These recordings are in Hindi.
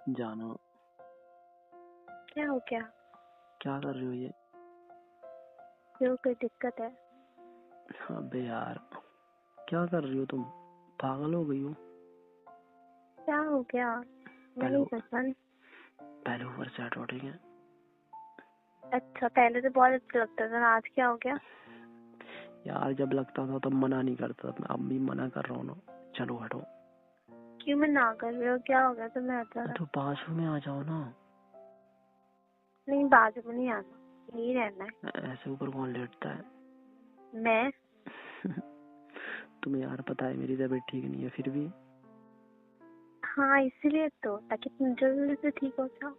जानो। क्या हो गया? क्या कर रही हो ये? क्यों, कोई दिक्कत है? अबे यार, क्या कर रही हो तुम? पागल हो गई हो? क्या हो गया? मैं पहले नहीं पसंद। पहले ऊपर से हटो, ठीक है? अच्छा, पहले तो बहुत अच्छा लगता था, आज क्या हो गया? यार जब लगता था तब मना नहीं करता था, मैं अब भी मना कर रहा हूँ ना। चलो हटो। क्यों मैं ना कर रही हूँ? क्या हो गया? तो मैं हटा रहा। तो बाजू में आ जाओ ना। नहीं, बाजू में नहीं आना, यही रहना है। ऐसे ऊपर कौन लेटता है? मैं? तुम्हें यार पता है मेरी तबीयत ठीक नहीं है, फिर भी। हाँ, इसीलिए तो, ताकि तुम जल्दी से ठीक हो जाओ।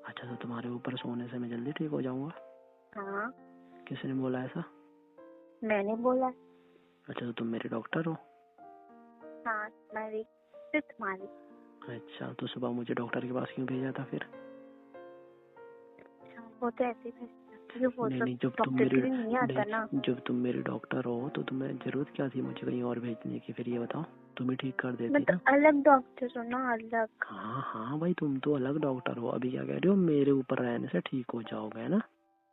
अच्छा, तो तुम्हारे ऊपर सोने से मैं जल्दी ठीक हो जाऊंगा? हाँ। किसने बोला ऐसा? मैंने बोला। अच्छा, तो तुम मेरे डॉक्टर हो? हाँ, तुम्हारी, सिर्फ तुम्हारी। अच्छा, तो सुबह मुझे डॉक्टर के पास क्यों भेजा था फिर? अच्छा, वो तो ऐसे ही भेजता है, वो नहीं सब नहीं, जब तुम डॉक्टर मेरे के लिए नहीं आता ना। नहीं, जब तुम मेरे डॉक्टर हो तो तुम्हें जरूरत क्या थी मुझे कहीं और भेजने की? फिर ये बताओ, तुम ही ठीक कर मैं देती तो ना। अलग डॉक्टर हूँ ना, अलग। हाँ हाँ भाई, तुम तो अलग डॉक्टर हो। अभी क्या कह रही हो? मेरे ऊपर रहने से ठीक हो जाओगे, है ना?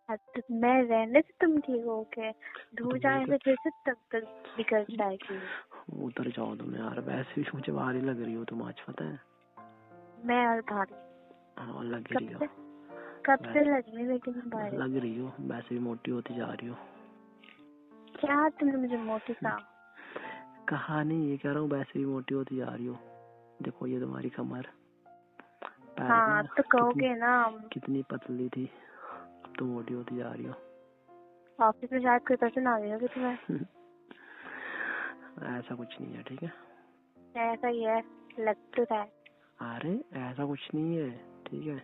तो मैं रहने से तुम ठीक हो गए, तो दूर तुम जाने एक से फिर से तब तक बिगड़ जाएगी। उतर जाओ तुम यार, वैसे भी मुझे भारी लग रही हो तुम आज, पता है? मैं और भारी? हाँ, लग कब रही हो। से? कब से लगी, लेकिन भारी? लग रही हो, वैसे भी मोटी होती जा रही हो। क्या तुमने मुझे मोटी कहा? कहा नहीं, ये कह रहा हूँ वैसे भी मोटी होती जा रही हो। देखो ये तुम्हारी कमर, पैर हाँ, ना तो कितनी कहोगे ना। कितनी पतली थी, अब तो मोटी होती जा रही हो। ऑफिस में शायद कोई पसंद आ गई होगी तुम्हें। ऐसा कुछ नहीं है, ठीक है? ऐसा ही है, लग तो रहा है। अरे ऐसा कुछ नहीं है, ठीक है?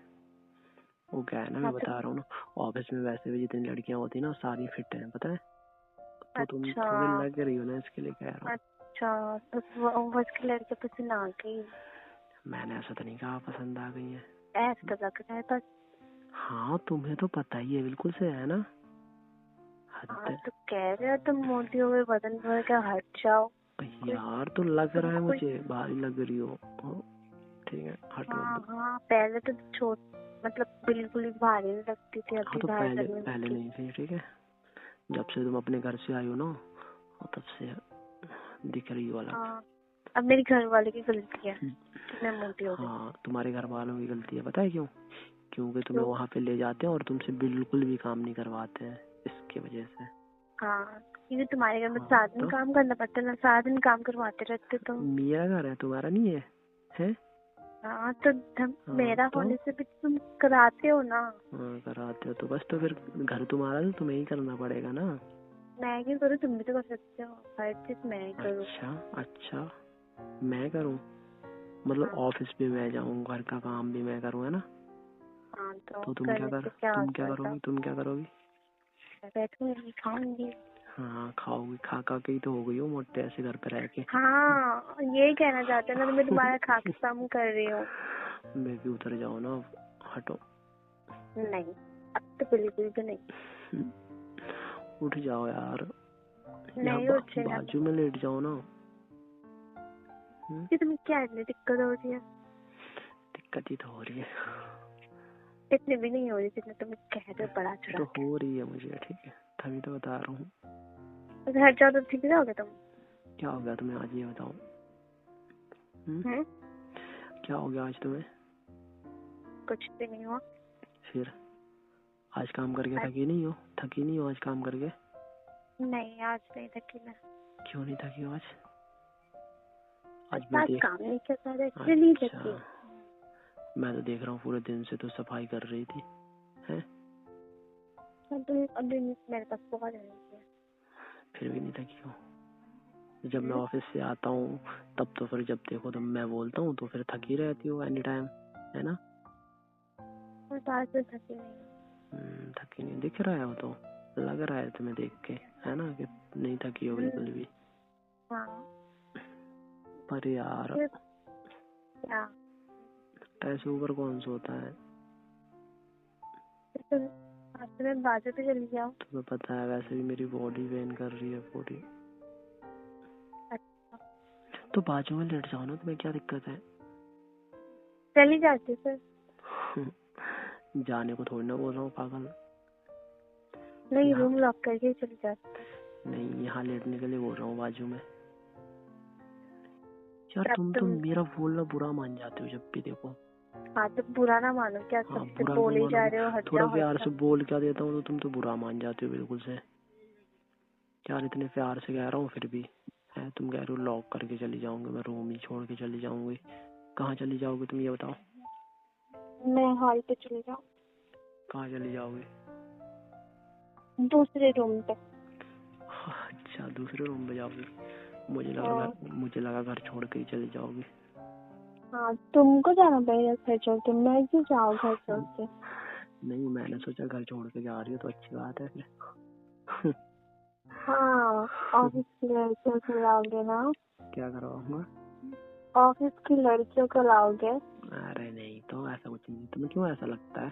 वो क्या है ना, मैं हाँ, बता रहा हूँ ना, ऑफिस में वैसे भी जितनी लड़कियां होती है ना सारी फिट हैं, पता है? तो तुम अच्छा थोड़ी लग रही हो ना, इसके लिए कह रहा हूँ। अच्छा, तो बस की लड़के पसंद आ गई? मैंने ऐसा तो नहीं कहा पसंद आ गई है। ऐसा तो लग रहा है बस। हाँ, तुम्हें तो पता ही है बिल्कुल से, है ना? हद हाँ, है। तो कह रहे हो तुम मोटी हो गई, बदन भर के हट जाओ। कोई यार तो लग रहा है तुमको कोई। मुझे भारी लग रही हो। हाँ, ठीक है, हटो हाँ अब। हाँ, पहले तो छोट, मतलब बिल्कुल ही भारी नहीं लगती थी, हाँ अभी तो भारी पहले लगने पहले लगी। नहीं थी, ठीक है? जब से तुम अपने घर से आई हो ना, और तब से दिख रही हो अलग। हाँ, अब मेरी घर वाले की गलती है कि मैं मोटी हो गई। हाँ, तुम्हारे घर वालों की गलती है, पता है क्यों? क्योंकि तुम्हें तो वहाँ पे ले जाते हैं और तुमसे बिल्कुल भी काम नहीं करवाते हैं, इसके वजह से। हाँ, क्योंकि तुम्हारे घर में हाँ सारा दिन तो काम करना पड़ता है ना, सारा दिन काम करवाते रहते तुम। मेरा घर है, तुम्हारा नहीं है, है? हाँ, तो हाँ मेरा तो होने से भी तुम कराते हो ना। हाँ, कराते हो तो बस, तो फिर घर तुम्हारा तो तुम्हें ही करना पड़ेगा ना। मैं क्यों करूँ? तुम भी तो कर सकते हो, हर चीज मैं ही करूँ। अच्छा अच्छा, मैं करूँ? मतलब हाँ ऑफिस भी मैं जाऊँ, घर का काम भी मैं करूँ, है ना? हाँ, तो तो करने से क्या हो तुम क्या जाएगा? करोगी? तुम क्या करोगी? मैं बैठूंगी, खाऊंगी। हाँ, खाओगी, खा खा के ही तो हो गई हो मोटे, ऐसे घर पे रह के। हाँ, यही कहना चाहते हो ना, तो मैं तुम्हारा खा के कम कर रही हूँ। मैं भी उतर जाओ ना, हटो। नहीं, अब तो बिल्कुल भी नहीं। उठ जाओ यार, यहाँ नहीं उठेगा। बाजू में लेट जाओ ना। कि तुम्हें क्या इतनी दिक्कत हो रही है? दिक्कत ही तो हो रही है। इतनी भी नहीं हो रही जितने तुम कह रहे हो, बड़ा चढ़ा तो के। हो रही है मुझे, ठीक है? तभी तो बता रहा हूँ। तो हट जाओ तो ठीक रहोगे तुम? क्या हो गया तुम्हें आज, ये बताओ? क्या हो गया आज तुम्हें? कुछ भी नहीं हुआ। फिर आज काम करके थकी नहीं हो? थकी नहीं हो आज काम करके? नहीं, आज नहीं थकी मैं। क्यों नहीं थकी हो आज? आज मैं आज देख काम नहीं कर पा रहे, इसलिए नहीं अच्छा, थकी। मैं तो देख रहा हूँ पूरे दिन से तो सफाई कर रही थी, है? अभी मेरे पास बहुत एनर्जी है। फिर भी नहीं थकी हो? जब मैं हम्म, ऑफिस से आता हूँ तब तो फिर, जब देखो तब मैं बोलता हूँ तो फिर थकी रहती हो एनी टाइम, है ना? और आज तो थकी नहीं हूँ। थकी नहीं दिख रहा है, वो तो लग रहा है तुम्हें देख के, है ना, कि नहीं थकी हो बिल्कुल भी। हाँ। पर यार, फिर क्या? ऐसे ऊपर कौन सोता है? फिर तुम आज तो मैं बाजू पे चली जाओ। तुम्हें पता है वैसे भी मेरी बॉडी पेन कर रही है पूरी। अच्छा, तो बाजू में लेट जाओ ना, तुम्हें क्या दिक्कत है? चली जाती फिर। जाने को थोड़ी ना बोल रहा हूँ पागल। नहीं, रूम लॉक करके चली जाती। नहीं, यहाँ लेटने के लिए बोल रहा हूँ बाजू में। यार तुम तो मेरा बोलना बुरा मान जाते हो जब भी देखो। हाँ तो बुरा ना मानो क्या, हाँ, सबसे बुरा बोल ही जा रहे हो, हट थोड़ा जाओ प्यार से बोल क्या देता हूँ तो तुम तो बुरा मान जाते हो बिल्कुल से। यार इतने प्यार से कह रहा हूँ फिर भी है, तुम कह रहे हो लॉक करके चली जाऊंगी, मैं रूम ही छोड़ के चली जाऊंगी। कहाँ चली जाओगे तुम ये बताओ? मैं हॉल पे चली जाऊँ। कहाँ चली जाओगे? दूसरे रूम पे। अच्छा, दूसरे रूम पे जाओगी? मुझे लगा घर छोड़ के ही चली जाओगी। हाँ, तुमको जाना पड़ेगा घर छोड़ के, मैं क्यों जाऊँ घर छोड़ के? नहीं, मैंने सोचा घर छोड़ के जा रही हो तो अच्छी बात है फिर। हाँ, ऑफिस की लड़कियों को लाओगे ना? क्या करवाऊंगा? ऑफिस की लड़कियों को लाओगे? अरे नहीं, तो ऐसा कुछ नहीं। तुम्हें क्यों ऐसा लगता है?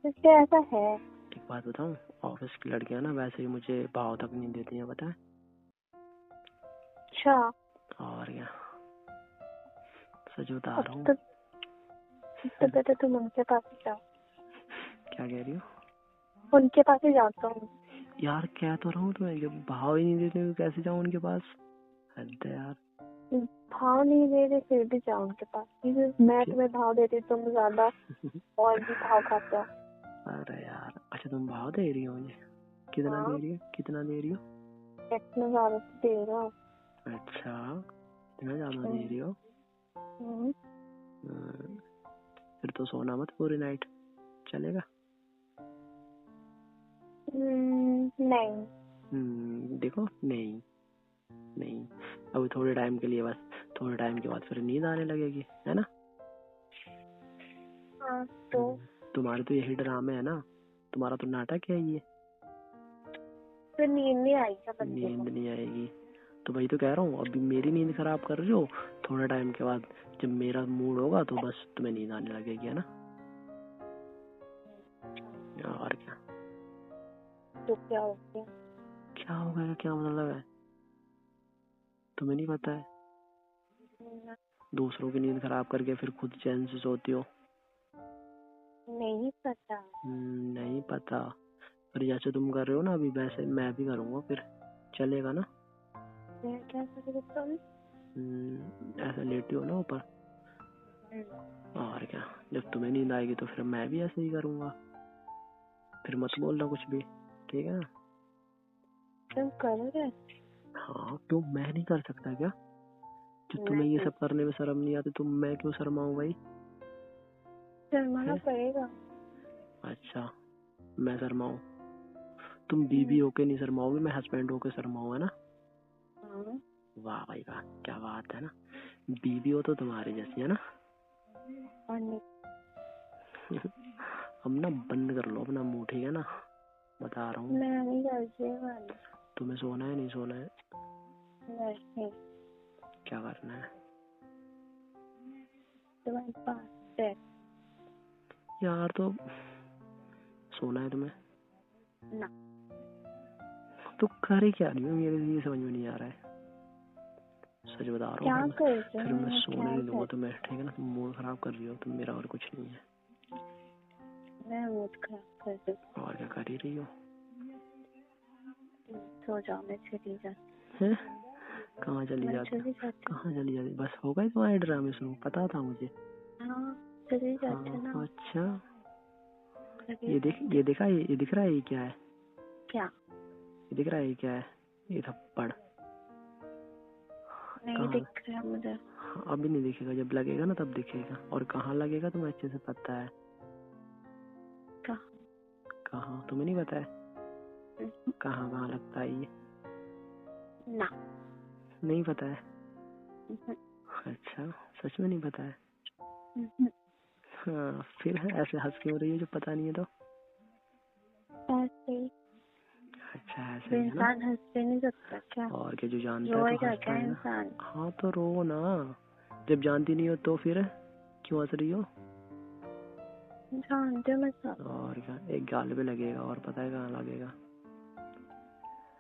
इससे ऐसा है। एक बात बताऊं, ऑफिस की लड़कियां ना वैसे ही मुझे भाव तक नहीं देती हैं, पता है? अच्छा। और क्या, सच बता रहा हूँ। तो बेटा तुम उनके पास ही जाओ। क्या कह रही हो? उनके पास ही जाता हूँ। यार कह तो रहा हूँ तुम्हें, जब भाव ही नहीं देते तो कैसे जाऊँ उनके पास? हद है यार। भाव नहीं दे रहे फिर भी जाओ उनके पास। मैं तुम्हें भाव देती, तुम ज्यादा और भी भाव खाते हो। अरे यार, अच्छा तुम भाव दे रही हो मुझे? कितना दे रही हो? कितना दे रही हो? इतना ज्यादा तो दे रहा हूँ। अच्छा, इतना ज्यादा दे रही हो? फिर तो सोना मत पूरी नाइट, चलेगा? नहीं। देखो, नहीं नहीं, अभी थोड़े टाइम के लिए बस, थोड़े टाइम के बाद फिर नींद आने लगेगी, है ना? हाँ तो तुम्हारे तो यही ड्रामे है ना, तुम्हारा तो नाटक है ये। फिर नींद नहीं आएगी। नींद नहीं आएगी तो वही तो कह रहा हूँ, अभी मेरी नींद खराब कर रही हो, थोड़ा टाइम के बाद जब मेरा मूड होगा तो बस तुम्हें नींद आने लगेगी, है ना? और क्या? तो क्या हो गया? क्या हो गया? क्या मतलब है? तुम्हें नहीं पता है? दूसरों की नींद खराब करके फिर खुद चैन से सोती हो? नहीं पता। नहीं पता? पर जैसे तुम कर रहे हो ना अभी, वैसे मैं भी करूँगा फिर, चलेगा ना? क्या करोगे तुम? ऐसा लेटी हो ना ऊपर, और क्या, जब तुम्हें नींद आएगी तो फिर मैं भी ऐसे ही करूँगा। फिर मत बोलना कुछ भी, ठीक है ना? तुम करोगे? हाँ, क्यों मैं नहीं कर सकता क्या? जो तुम्हें ये सब करने में शर्म नहीं आती तो मैं क्यों शर्माऊं भाई? शर्माना पड़ेगा। अच्छा, मैं शर्माऊं? तुम बीबी होके नहीं शर्माओगी, मैं हस्बैंड होके शर्माऊं, है ना? वाह भाई वाह, क्या बात है ना। बीबी हो तो तुम्हारे जैसी, है ना? अब ना बंद कर लो अपना मुंह, ठीक है ना? बता रहा हूँ। मैं नहीं करती। तुम्हें सोना है नहीं सोना है? नहीं। क्या करना है? तुम्हारे पास है। यार तो सोना है तुम्हें ना। तो करे क्या नहीं हो, मेरे लिए समझ में नहीं आ रहा है, सच बता रहा हूँ। फिर मैं सोने नहीं दूंगा तुम्हें, ठीक है ना? तुम मूड खराब कर रही हो, तुम मेरा और कुछ नहीं है। मैं मूड खराब कर दूँ और क्या कर ही रही हो? सो जाओ, मैं चली जाती। कहाँ चली जाती? कहाँ चली जाती? बस हो गए तुम्हारे ड्रामे शुरू, पता था मुझे। हाँ चली जाती ना। अच्छा, ये दिख रहा है ये क्या है? क्या ये दिख रहा है ये क्या है? ये थप्पड़ नहीं दिख रहा मुझे। अभी नहीं दिखेगा, जब लगेगा ना तब दिखेगा। और कहाँ लगेगा तुम्हें अच्छे से पता है? कहाँ तुम्हें नहीं पता है? कहाँ कहाँ लगता है ये? ना, नहीं पता है? अच्छा, सच में नहीं पता है? हाँ, फिर ऐसे हंस क्यों रही है जो पता नहीं है तो? ऐसे। अच्छा, ऐसे ही है ना? इंसान हंस पे नहीं सकता क्या? और क्या, जो जानता है तो हंसता है इंसान। हाँ तो रो ना, जब जानती नहीं हो तो फिर क्यों हंस रही हो? जानते हो मैं सब। और क्या, एक गाल पे लगेगा और पता है कहाँ लगेगा?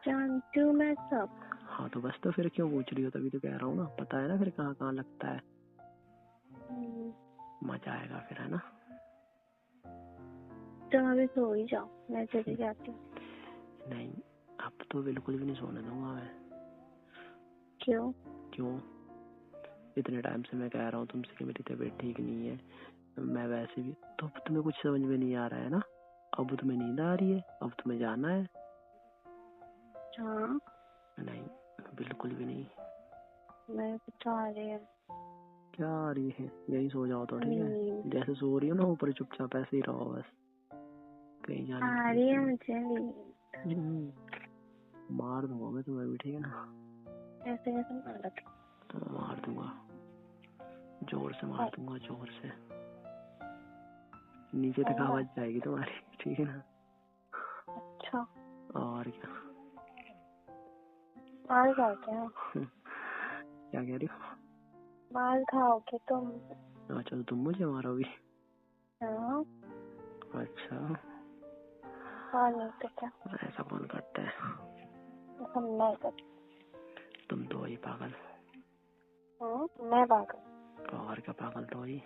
जानती हूँ मैं सब। हाँ तो बस, तो फिर क्यों पूछ रही हो? तभी तो कह रहा हूँ ना, पता है ना फिर कहाँ कहाँ लगता है। मजा आएगा फिर, है ना? तुम अभी सो ही जाओ, मैं चली जाती हूँ। नहीं, अब तो बिल्कुल भी नहीं सोने दूंगा मैं। क्यों? क्यों? इतने टाइम से मैं कह रहा हूँ तुमसे कि मेरी तबीयत ठीक नहीं है, मैं वैसे भी तो तुम्हें कुछ समझ में नहीं आ रहा है ना? अब तुम्हें नींद आ रही है, अब तुम्हें जाना है। हाँ। नहीं, बिल्कुल भी नहीं। मैं कुछ आ रही है। क्या आ रही है? यही सो जाओ तो ठीक है, जैसे सो रही हो ना ऊपर, चुपचाप ऐसे ही रहो बस, कहीं जाने आ रही है मुझे नींद। मार दूंगा मैं तुम्हें भी, ठीक है ना? ऐसे कैसे मार? मार दूंगा, जोर से मार दूंगा, जोर से, नीचे तक आवाज जाएगी तुम्हारी, ठीक है ना? अच्छा। और क्या? मार खाओगे? क्या कह रही हो? मार खाओगे तुम? अच्छा, तो तुम मुझे मारोगी? हाँ। अच्छा, हाँ, नहीं तो क्या? ऐसा कौन करता है? मैं करती। तुम तो वही पागल। मैं पागल? और क्या, पागल तो वही।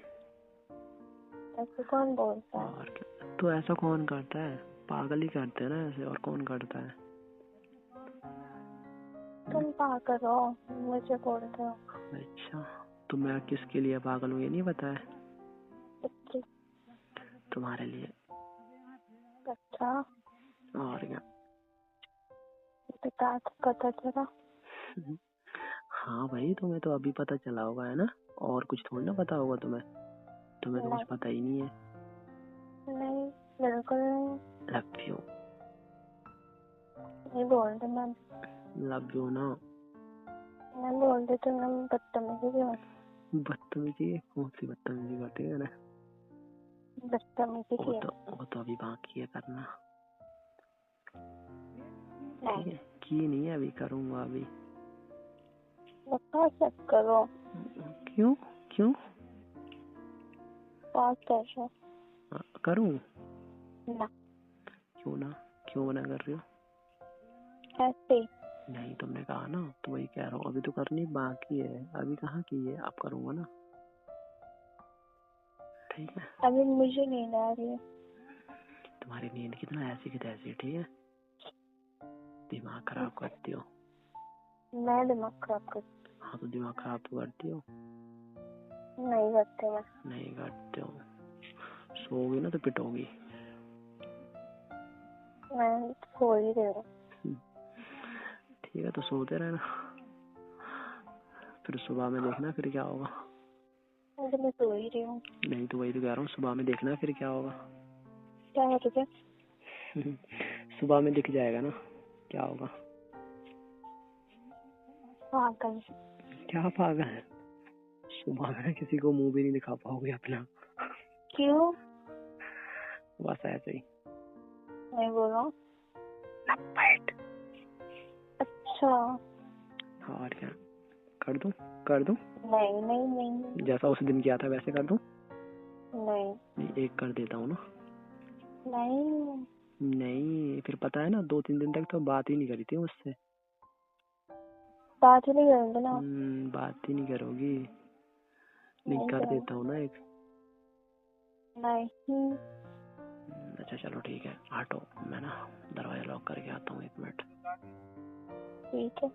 ऐसे कौन बोलता है? और क्या, तो ऐसा कौन करता है? पागल ही करते हैं ना ऐसे, और कौन करता है? तुम पागल हो, मुझे बोलते हो। अच्छा, तो मैं किसके लिए पागल हूँ ये नहीं पता है? तुम्हारे लिए। अच्छा। और क्या? पता चला? हाँ भाई, तुम्हें तो अभी पता चला होगा, है ना? और कुछ थोड़ी ना पता होगा तुम्हें तो कुछ पता ही नहीं है। नहीं, बिल्कुल नहीं। Love you. नहीं बोलते मैं। लव यू ना। मैं बोलते तो मैं बदतमीजी क्यों? बदतमीजी? कौन सी बदतमीजी करती है ना? बदतमीजी की वो तो अभी बाकी है करना, ठीक है? की नहीं है, अभी करूँगा अभी। सब करो। क्यों? क्यों बात कर रहे हो? करूँ ना। क्यों ना? क्यों मना कर रही हो? ऐसे नहीं, तुमने कहा ना, तो वही कह रहा हूँ, अभी तो करनी बाकी है, अभी कहाँ की है, अब करूँगा ना, ठीक है? अभी मुझे नींद आ रही है। तुम्हारी नींद कितना ऐसी की तैसी, ठीक है? दिमाग खराब करती हो। मैं दिमाग खराब करती? हाँ, तो दिमाग खराब तो करती हो। नहीं करते मैं। नहीं करते हो? सोओगी ना तो पिटोगी। मैं सो ही रही हूँ। ठीक है, तो सोते रहना, फिर सुबह में देखना फिर क्या होगा। मैं सो ही रही हूँ। नहीं, तो वही तो कह रहा हूँ, सुबह में देखना फिर क्या होगा। क्या है तुझे? सुबह में दिख जाएगा ना क्या होगा। पागल। क्या पागल है? सुबह में किसी को मुंह भी नहीं दिखा पाओगे अपना। क्यों? बस ऐसे ही। नहीं बोलो। अच्छा। और क्या, कर दूं? कर दूं? नहीं नहीं नहीं। जैसा उस दिन किया था वैसे कर दूं? नहीं। एक कर देता हूँ ना। नहीं। नहीं, फिर पता है ना, 2-3 दिन तक तो बात ही नहीं करी थी मुझसे। बात ही नहीं करेंगे ना। बात ही नहीं करोगी? नहीं, कर देता हूँ ना एक। नहीं। अच्छा चलो ठीक है, हटो, मैं ना दरवाजा लॉक करके आता हूँ, 1 मिनट। ठीक है।